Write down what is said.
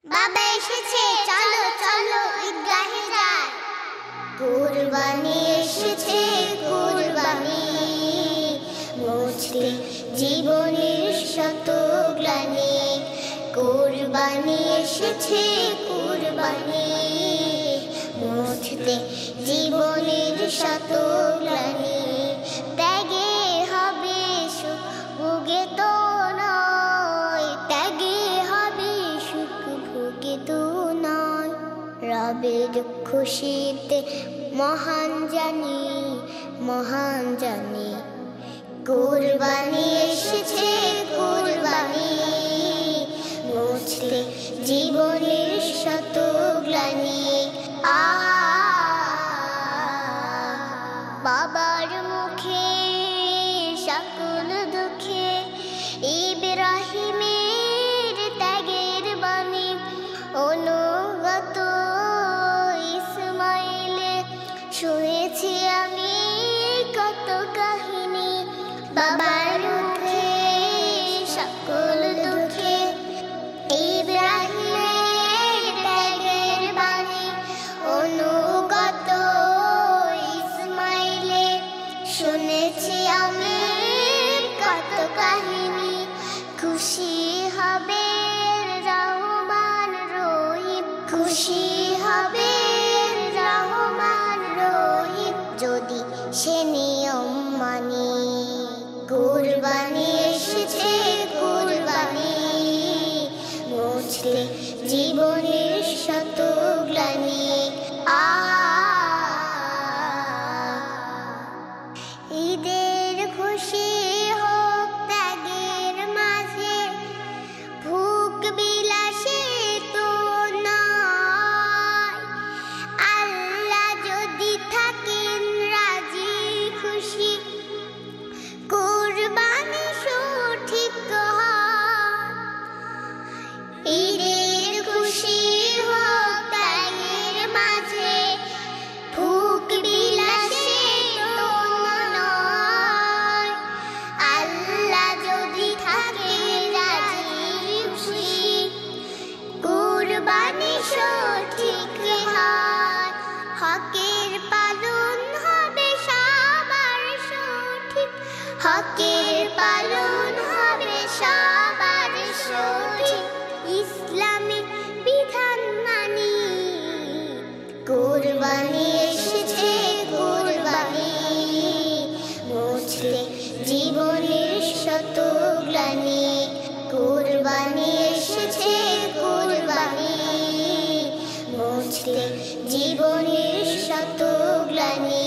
বাবা এসেছে, চলো চলো ঈদগাহে যাই। কুরবানি এসেছে, কুরবানি মুছতে জীবনের শত গ্লানি। কুরবানি এসেছে, কুরবানি মুছতে জীবনের শত গ্লানি। ত্যাগে হবে সুখ, ভোগে তো নয়। ত্যাগে হবে সুখ, ভোগে তো নয়। রবের খুশিতে মহান জানি, মহান জানি। কুরবানি এসেছে, কুরবানি মুছতে জীবনের শত গ্লানি। বাবার মুখে সকল দুঃখে ইব্রাহিমের ত্যাগের বাণী। অনুগত ইসমাইলে শুনেছি আমি কত কাহিনী। বাবার মুখে সকল দুঃখে ইব্রাহিমের ত্যাগের বাণী। অনুগত ইসমাইলে শুনেছি আমি কত কাহিনী। খুশি হবে রহমান রহিম, খুশি হবে রহমান রহিম যদি সে নিয়ম মানি। কুরবানি এসেছে, কুরবানি মুছতে জীবনের শত গ্লানি। ঈদের খুশি হোক ত্যাগের মাঝে, ভোগ বিলাসে তো নয়। আল্লাহ যদি থাকেন রাজি খুশি, কুরবানি সঠিক হয়। ঈদের খুশি হোক ত্যাগের মাঝে, ভোগ বিলাসে তো নয়। আল্লাহ যদি থাকেন রাজি খুশি, কুরবানি সঠিক হয়। হকের পালন হবে সবার সঠিক, হকের পালন হবে সবার সঠিক। ইসলামিক বিধান মানি। কুরবানি এসেছে, কুরবানি মুছতে জীবনের শত গ্লানি। কুরবানি এসেছে, কুরবানি মুছতে জীবনের শত গ্লানি।